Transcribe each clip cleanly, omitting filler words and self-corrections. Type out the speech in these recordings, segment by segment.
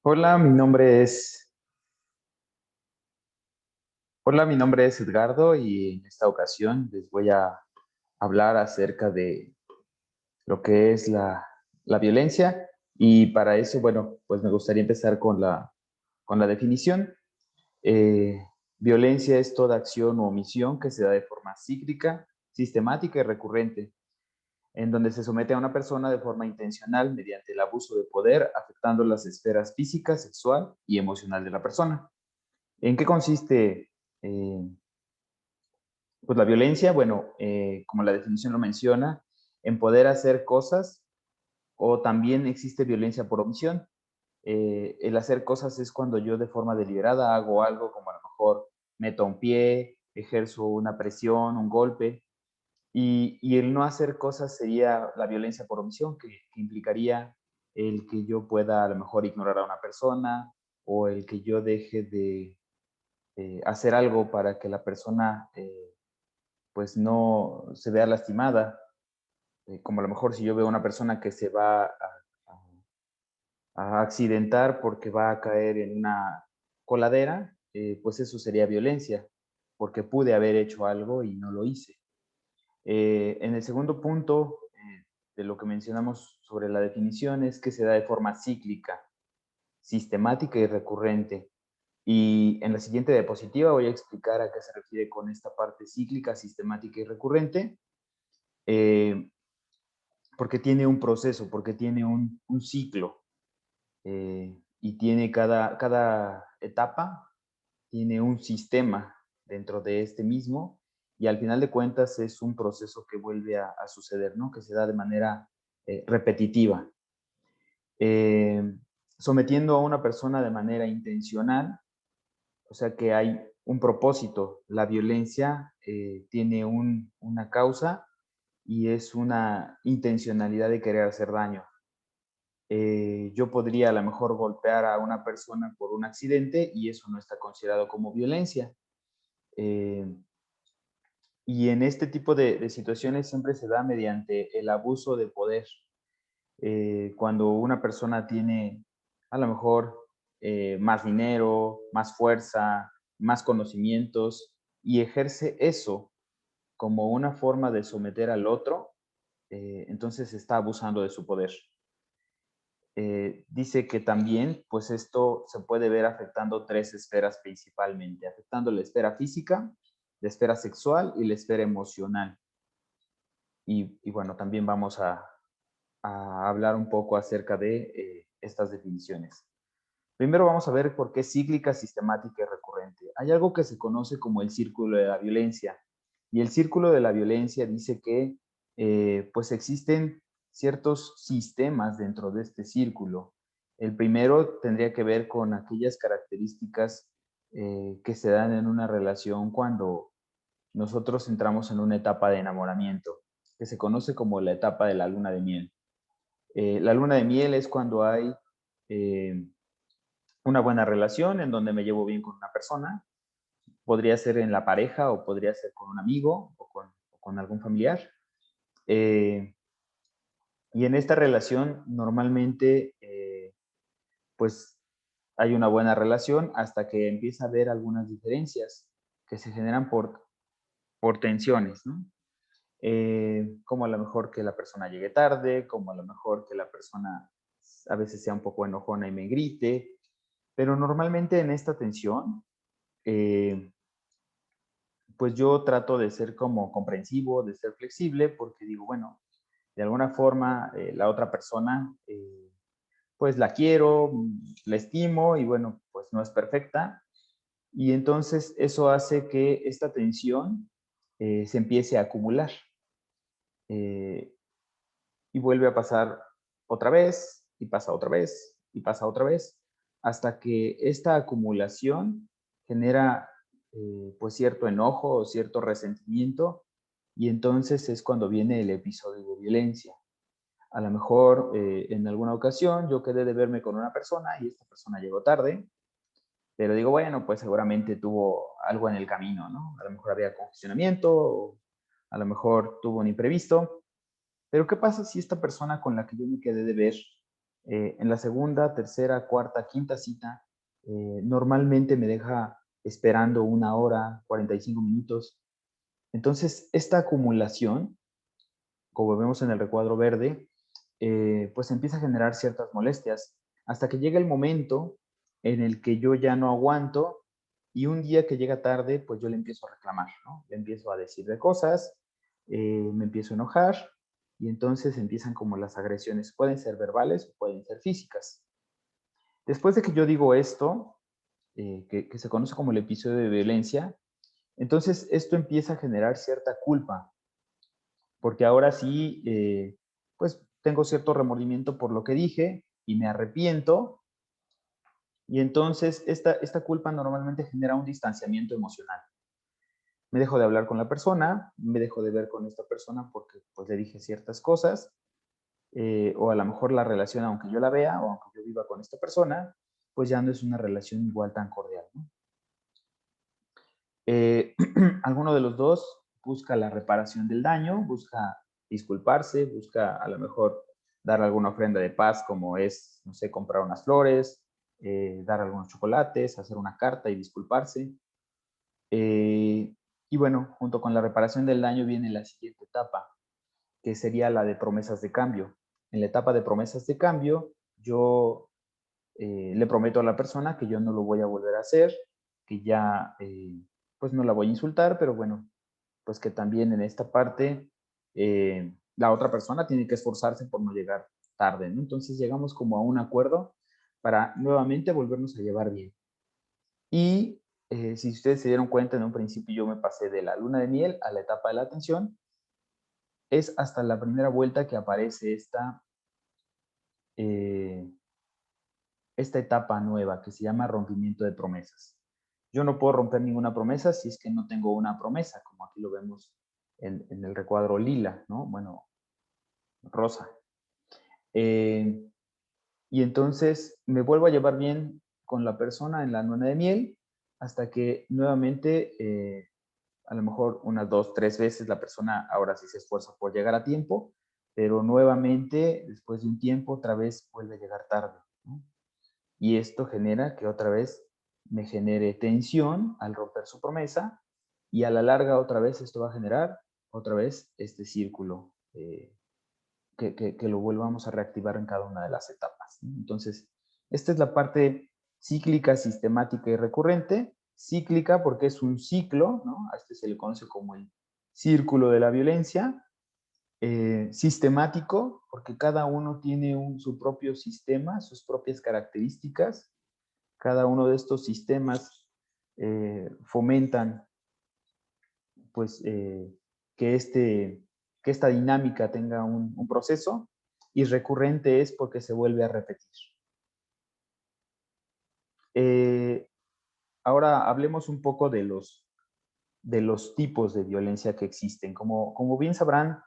Hola, mi nombre es, hola, mi nombre es Edgardo y en esta ocasión les voy a hablar acerca de lo que es la violencia y para eso, bueno, pues me gustaría empezar con la definición. Eh, Violencia es toda acción o omisión que se da de forma cíclica, sistemática y recurrente, en donde se somete a una persona de forma intencional mediante el abuso de poder, afectando las esferas física, sexual y emocional de la persona. ¿En qué consiste pues la violencia? Bueno, como la definición lo menciona, en poder hacer cosas o también existe violencia por omisión. El hacer cosas es cuando yo de forma deliberada hago algo como a lo mejor meto un pie, ejerzo una presión, un golpe, y el no hacer cosas sería la violencia por omisión, que implicaría el que yo pueda a lo mejor ignorar a una persona o el que yo deje de hacer algo para que la persona pues no se vea lastimada, como a lo mejor si yo veo a una persona que se va a accidentar porque va a caer en una coladera, pues eso sería violencia, porque pude haber hecho algo y no lo hice. En el segundo punto de lo que mencionamos sobre la definición es que se da de forma cíclica, sistemática y recurrente. Y en la siguiente diapositiva voy a explicar a qué se refiere con esta parte cíclica, sistemática y recurrente. Eh, Porque tiene un proceso, porque tiene un ciclo y tiene cada etapa, tiene un sistema dentro de este mismo y al final de cuentas es un proceso que vuelve a suceder, ¿no? Que se da de manera repetitiva. Eh, Sometiendo a una persona de manera intencional, o sea que hay un propósito. La violencia tiene una causa y es una intencionalidad de querer hacer daño. Yo podría a lo mejor golpear a una persona por un accidente y eso no está considerado como violencia. Eh, y en este tipo de situaciones siempre se da mediante el abuso de poder. Cuando una persona tiene a lo mejor más dinero, más fuerza, más conocimientos y ejerce eso como una forma de someter al otro, entonces está abusando de su poder. Dice que también, pues esto se puede ver afectando tres esferas principalmente, afectando la esfera física, la esfera sexual y la esfera emocional. Y bueno, también vamos a hablar un poco acerca de estas definiciones. Primero vamos a ver por qué cíclica, sistemática y recurrente. Hay algo que se conoce como el círculo de la violencia. Y el círculo de la violencia dice que pues existen ciertos sistemas dentro de este círculo. El primero tendría que ver con aquellas características que se dan en una relación cuando nosotros entramos en una etapa de enamoramiento, que se conoce como la etapa de la luna de miel. La luna de miel es cuando hay eh, una buena relación en donde me llevo bien con una persona. Podría ser en la pareja o podría ser con un amigo o con algún familiar. Eh, y en esta relación normalmente pues hay una buena relación hasta que empieza a haber algunas diferencias que se generan por tensiones, ¿no? Como a lo mejor que la persona llegue tarde, como a lo mejor que la persona a veces sea un poco enojona y me grite, pero normalmente en esta tensión, eh, pues yo trato de ser como comprensivo, de ser flexible, porque digo, bueno, de alguna forma la otra persona, pues la quiero, la estimo y bueno, pues no es perfecta. Y entonces eso hace que esta tensión se empiece a acumular. Eh, y vuelve a pasar otra vez, y pasa otra vez, y pasa otra vez, hasta que esta acumulación genera pues cierto enojo o cierto resentimiento, y entonces es cuando viene el episodio de violencia. A lo mejor en alguna ocasión yo quedé de verme con una persona y esta persona llegó tarde, pero digo, bueno, pues seguramente tuvo algo en el camino, ¿no? A lo mejor había congestionamiento, o a lo mejor tuvo un imprevisto, pero ¿qué pasa si esta persona con la que yo me quedé de ver En la segunda, tercera, cuarta, quinta cita, normalmente me deja esperando 1 hora, 45 minutos. Entonces, esta acumulación, como vemos en el recuadro verde, pues empieza a generar ciertas molestias hasta que llega el momento en el que yo ya no aguanto y un día que llega tarde, pues yo le empiezo a reclamar, ¿no? Le empiezo a decir de cosas, me empiezo a enojar y entonces empiezan como las agresiones. Pueden ser verbales o pueden ser físicas. Después de que yo digo esto, que se conoce como el episodio de violencia, entonces esto empieza a generar cierta culpa, porque ahora sí, pues tengo cierto remordimiento por lo que dije y me arrepiento, y entonces esta culpa normalmente genera un distanciamiento emocional. Me dejo de hablar con la persona, me dejo de ver con esta persona porque pues le dije ciertas cosas, o a lo mejor la relación, aunque yo la vea o aunque yo viva con esta persona, pues ya no es una relación igual tan cordial, ¿no? Alguno de los dos busca la reparación del daño, busca disculparse, busca a lo mejor dar alguna ofrenda de paz, como es, no sé, comprar unas flores, dar algunos chocolates, hacer una carta y disculparse. Eh, y bueno, junto con la reparación del daño viene la siguiente etapa, que sería la de promesas de cambio. En la etapa de promesas de cambio, yo le prometo a la persona que yo no lo voy a volver a hacer, que ya pues no la voy a insultar, pero bueno, pues que también en esta parte la otra persona tiene que esforzarse por no llegar tarde, ¿no? Entonces llegamos como a un acuerdo para nuevamente volvernos a llevar bien. Y si ustedes se dieron cuenta, en un principio yo me pasé de la luna de miel a la etapa de la atención, es hasta la primera vuelta que aparece eh, esta etapa nueva que se llama rompimiento de promesas. Yo no puedo romper ninguna promesa si es que no tengo una promesa, como aquí lo vemos en el recuadro lila, ¿no? Bueno, rosa. Eh, y entonces me vuelvo a llevar bien con la persona en la luna de miel hasta que nuevamente, a lo mejor unas 2, 3 veces la persona ahora sí se esfuerza por llegar a tiempo, pero nuevamente, después de un tiempo, otra vez vuelve a llegar tarde, ¿no? Y esto genera que otra vez me genere tensión al romper su promesa y a la larga otra vez esto va a generar otra vez este círculo que lo volvamos a reactivar en cada una de las etapas, ¿no? Entonces, esta es la parte cíclica, sistemática y recurrente. Cíclica porque es un ciclo, ¿no? A este se le conoce como el círculo de la violencia. Sistemático porque cada uno tiene su propio sistema, sus propias características. Cada uno de estos sistemas fomentan pues que, que esta dinámica tenga un proceso, y recurrente es porque se vuelve a repetir. Eh, Ahora hablemos un poco de los tipos de violencia que existen. Como bien sabrán,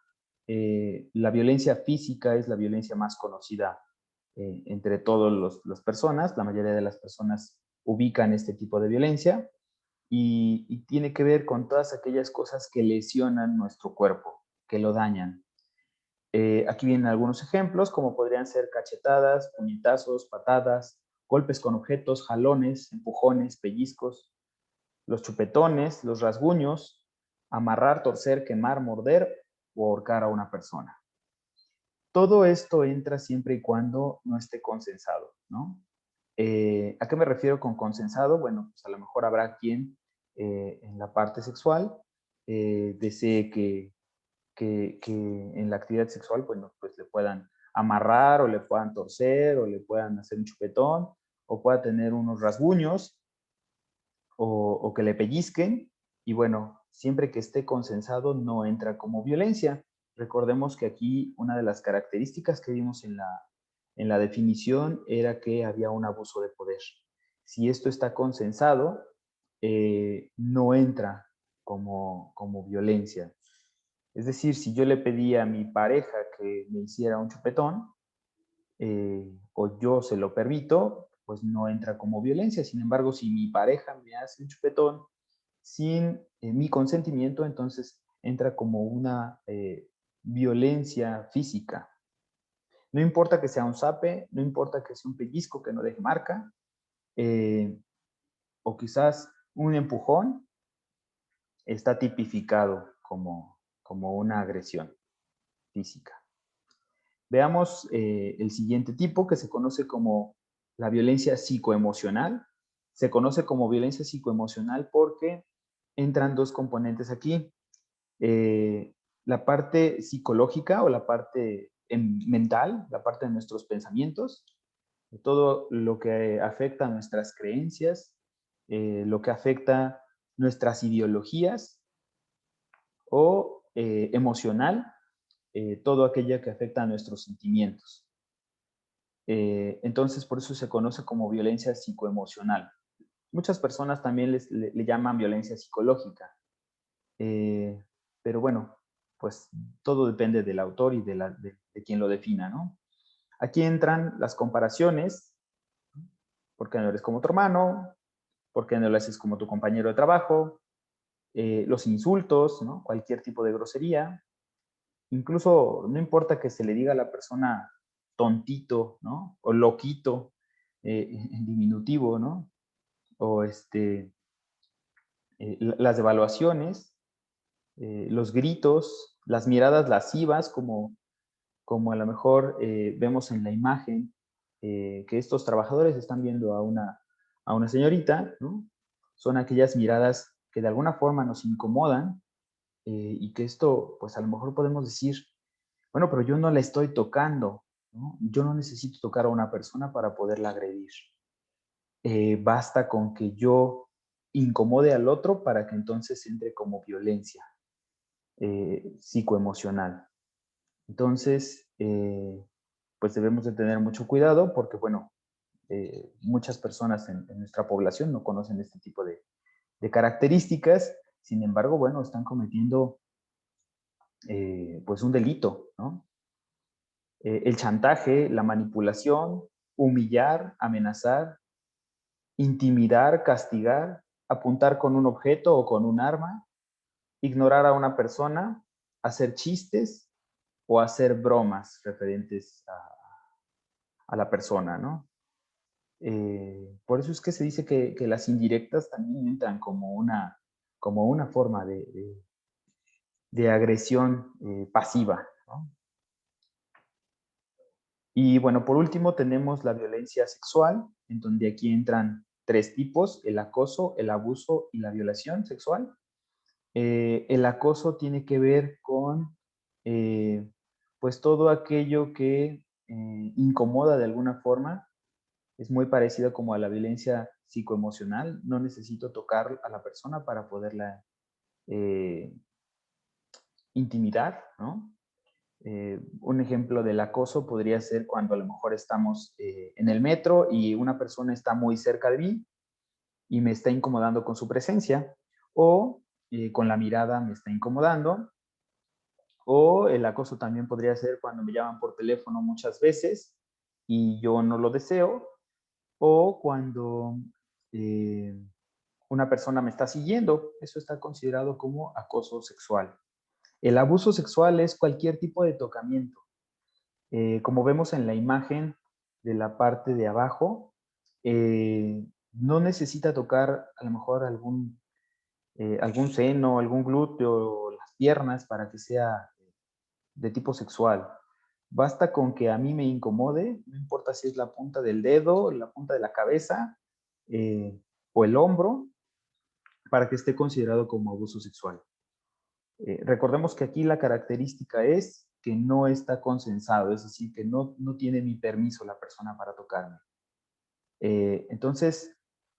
la violencia física es la violencia más conocida entre todas las personas. La mayoría de las personas ubican este tipo de violencia y tiene que ver con todas aquellas cosas que lesionan nuestro cuerpo, que lo dañan. Aquí vienen algunos ejemplos, como podrían ser cachetadas, puñetazos, patadas, golpes con objetos, jalones, empujones, pellizcos, los chupetones, los rasguños, amarrar, torcer, quemar, morder o ahorcar a una persona. Todo esto entra siempre y cuando no esté consensado, ¿no? ¿A qué me refiero con consensado? Bueno, pues a lo mejor habrá quien en la parte sexual desee que en la actividad sexual, bueno, pues le puedan amarrar o le puedan torcer o le puedan hacer un chupetón o pueda tener unos rasguños o que le pellizquen. Y bueno, siempre que esté consensado no entra como violencia. Recordemos que aquí una de las características que vimos en la definición era que había un abuso de poder. Si esto está consensado, no entra como violencia. Es decir, si yo le pedí a mi pareja que me hiciera un chupetón, o yo se lo permito, pues no entra como violencia. Sin embargo, si mi pareja me hace un chupetón sin mi consentimiento, entonces entra como una violencia física. No importa que sea un zape, no importa que sea un pellizco que no deje marca, o quizás un empujón, está tipificado como una agresión física. Veamos el siguiente tipo, que se conoce como la violencia psicoemocional. Se conoce como violencia psicoemocional porque entran dos componentes aquí. La parte psicológica o la parte mental, la parte de nuestros pensamientos, todo lo que afecta a nuestras creencias, lo que afecta nuestras ideologías, o emocional, todo aquello que afecta a nuestros sentimientos. Entonces, por eso se conoce como violencia psicoemocional. Muchas personas también le llaman violencia psicológica, eh, pero bueno, pues todo depende del autor y de quien lo defina, ¿no? Aquí entran las comparaciones, ¿por qué no eres como tu hermano? ¿Por qué no lo haces como tu compañero de trabajo? Los insultos, ¿no? Cualquier tipo de grosería. Incluso no importa que se le diga a la persona tontito, ¿no? O loquito, en diminutivo, ¿no? O las evaluaciones, los gritos, las miradas lascivas, como a lo mejor vemos en la imagen, que estos trabajadores están viendo a una señorita, ¿no? Son aquellas miradas que de alguna forma nos incomodan, y que esto, pues a lo mejor podemos decir, bueno, pero yo no la estoy tocando, ¿no? Yo no necesito tocar a una persona para poderla agredir. Basta con que yo incomode al otro para que entonces entre como violencia psicoemocional. Entonces, pues debemos de tener mucho cuidado porque, bueno, muchas personas en nuestra población no conocen este tipo de características, sin embargo, bueno, están cometiendo pues un delito, ¿no? El chantaje, la manipulación, humillar, amenazar, intimidar, castigar, apuntar con un objeto o con un arma, ignorar a una persona, hacer chistes o hacer bromas referentes a la persona, ¿no? Por eso es que se dice que las indirectas también entran como una forma de agresión pasiva, ¿no? Y bueno, por último tenemos la violencia sexual, en donde aquí entran tres tipos: el acoso, el abuso y la violación sexual. El acoso tiene que ver con pues todo aquello que incomoda de alguna forma. Es muy parecido como a la violencia psicoemocional. No necesito tocar a la persona para poderla eh, intimidar, ¿no? Un ejemplo del acoso podría ser cuando a lo mejor estamos en el metro y una persona está muy cerca de mí y me está incomodando con su presencia, o con la mirada me está incomodando, o el acoso también podría ser cuando me llaman por teléfono muchas veces y yo no lo deseo, o cuando eh, una persona me está siguiendo. Eso está considerado como acoso sexual. El abuso sexual es cualquier tipo de tocamiento. Como vemos en la imagen de la parte de abajo, no necesita tocar a lo mejor algún seno, algún glúteo, las piernas para que sea de tipo sexual. Basta con que a mí me incomode, no importa si es la punta del dedo, la punta de la cabeza o el hombro, para que esté considerado como abuso sexual. Recordemos que aquí la característica es que no está consensado, es decir, que no tiene mi permiso la persona para tocarme. Entonces,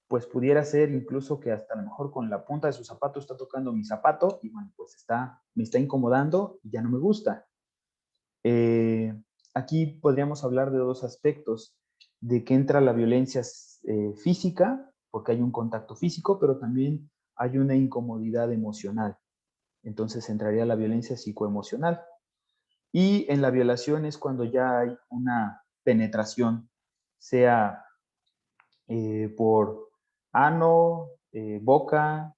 pues pudiera ser incluso que hasta a lo mejor con la punta de su zapato está tocando mi zapato y bueno, pues me está incomodando y ya no me gusta. Aquí podríamos hablar de dos aspectos: de que entra la violencia física, porque hay un contacto físico, pero también hay una incomodidad emocional. Entonces entraría la violencia psicoemocional. Y en la violación es cuando ya hay una penetración, sea por ano, boca,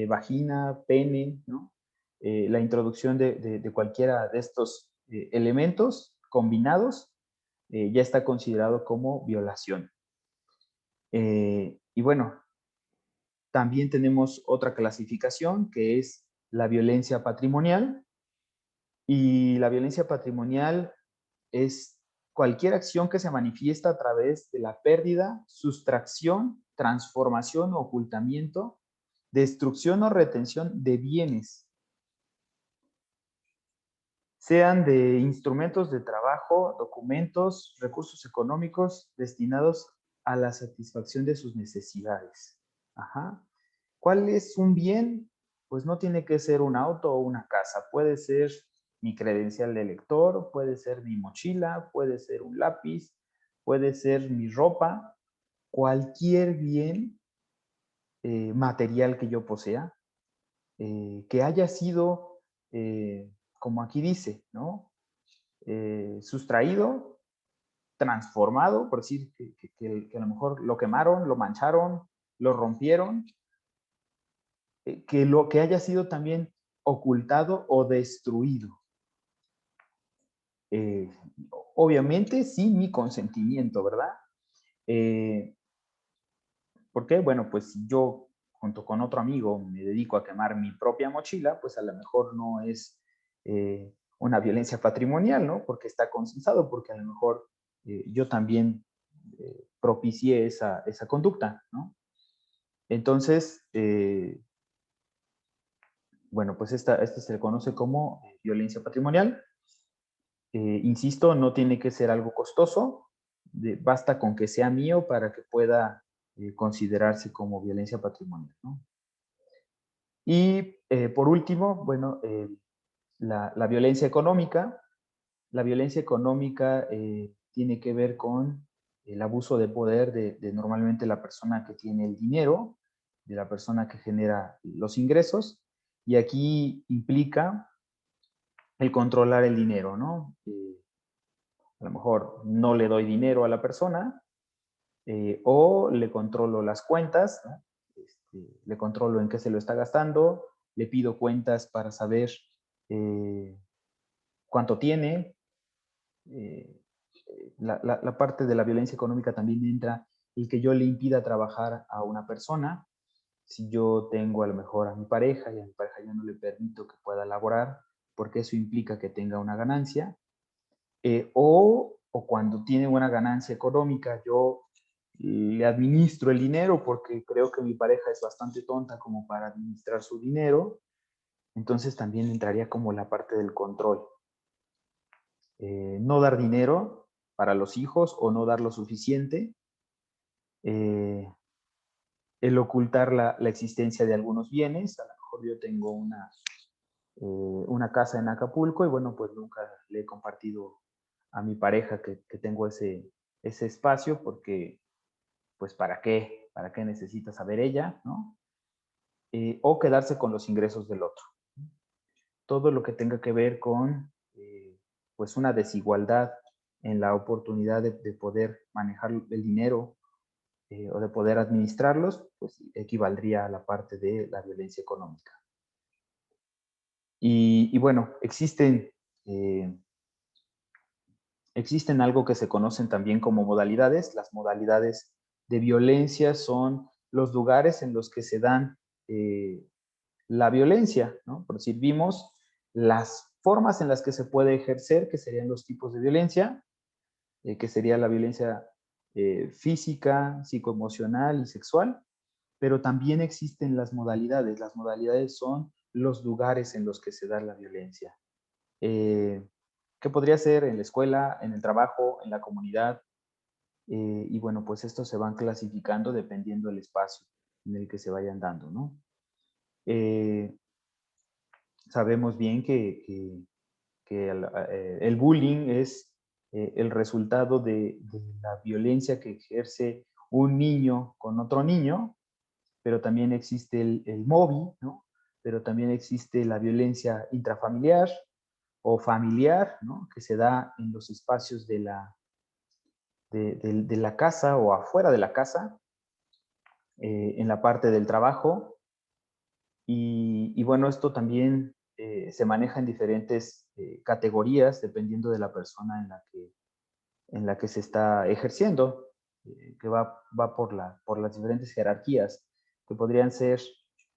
vagina, pene, ¿no? La introducción de cualquiera de estos elementos combinados ya está considerado como violación. Y bueno, también tenemos otra clasificación que es la violencia patrimonial. Y la violencia patrimonial es cualquier acción que se manifiesta a través de la pérdida, sustracción, transformación o ocultamiento, destrucción o retención de bienes, sean de instrumentos de trabajo, documentos, recursos económicos destinados a la satisfacción de sus necesidades. Ajá. ¿Cuál es un bien? Pues no tiene que ser un auto o una casa, puede ser mi credencial de lector, puede ser mi mochila, puede ser un lápiz, puede ser mi ropa, cualquier bien material que yo posea, que haya sido, como aquí dice, ¿no? Sustraído, transformado, por decir que a lo mejor lo quemaron, lo mancharon, lo rompieron, que lo que haya sido también ocultado o destruido. Eh, Obviamente sin mi consentimiento, ¿verdad? Eh, ¿Por qué? Bueno, pues si yo junto con otro amigo me dedico a quemar mi propia mochila, pues a lo mejor no es una violencia patrimonial, ¿no? Porque está consensado, porque a lo mejor yo también propicié esa conducta, ¿no? Entonces, bueno, pues esta se le conoce como violencia patrimonial. Insisto, no tiene que ser algo costoso, basta con que sea mío para que pueda considerarse como violencia patrimonial, ¿no? Y por último, bueno, la violencia económica. La violencia económica tiene que ver con el abuso de poder de normalmente la persona que tiene el dinero, de la persona que genera los ingresos, y aquí implica el controlar el dinero, ¿no? A lo mejor no le doy dinero a la persona o le controlo las cuentas, ¿no? Le controlo en qué se lo está gastando, le pido cuentas para saber eh, cuánto tiene. Eh, la parte de la violencia económica también entra el que yo le impida trabajar a una persona. Si yo tengo a lo mejor a mi pareja y a mi pareja ya no le permito que pueda laborar, porque eso implica que tenga una ganancia, o cuando tiene una ganancia económica, yo le administro el dinero porque creo que mi pareja es bastante tonta como para administrar su dinero, entonces también entraría como la parte del control. No dar dinero para los hijos o no dar lo suficiente, eh, el ocultar la existencia de algunos bienes, a lo mejor yo tengo una casa en Acapulco y bueno, pues nunca le he compartido a mi pareja que tengo ese espacio porque, pues, ¿para qué necesita saber ella, no? O quedarse con los ingresos del otro. Todo lo que tenga que ver con, pues, una desigualdad en la oportunidad de poder manejar el dinero o de poder administrarlos, pues equivaldría a la parte de la violencia económica. Y bueno, eh, existen algo que se conocen también como modalidades. Las modalidades de violencia son los lugares en los que se dan la violencia, ¿no? Por decir, vimos las formas en las que se puede ejercer, que serían los tipos de violencia, que sería la violencia física, psicoemocional y sexual, pero también existen las modalidades. Las modalidades son los lugares en los que se da la violencia. Eh, ¿Qué podría ser en la escuela, en el trabajo, en la comunidad? Y bueno, pues estos se van clasificando dependiendo del espacio en el que se vayan dando, ¿no? Eh, Sabemos bien que el bullying es el resultado de la violencia que ejerce un niño con otro niño, pero también existe el mobbing, ¿no? Pero también existe la violencia intrafamiliar o familiar, ¿no? Que se da en los espacios de la casa o afuera de la casa, en la parte del trabajo. Y bueno, esto también se maneja en diferentes categorías dependiendo de la persona en la que se está ejerciendo, que va por las diferentes jerarquías, que podrían ser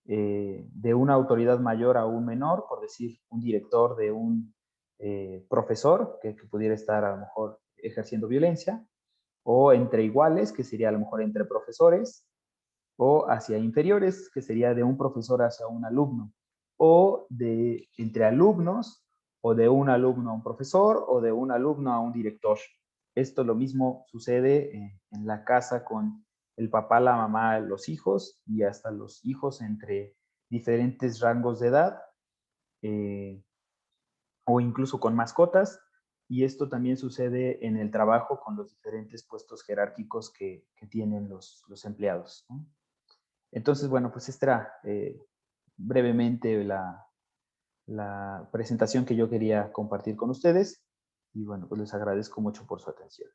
de una autoridad mayor a un menor, por decir, un director de un profesor que pudiera estar a lo mejor ejerciendo violencia, o entre iguales, que sería a lo mejor entre profesores, o hacia inferiores, que sería de un profesor hacia un alumno, o de entre alumnos, o de un alumno a un profesor, o de un alumno a un director. Esto lo mismo sucede en la casa con el papá, la mamá, los hijos, y hasta los hijos entre diferentes rangos de edad, eh, o incluso con mascotas, y esto también sucede en el trabajo con los diferentes puestos jerárquicos que tienen los empleados, ¿no? Entonces, bueno, pues esta era brevemente la presentación que yo quería compartir con ustedes, y bueno, pues les agradezco mucho por su atención.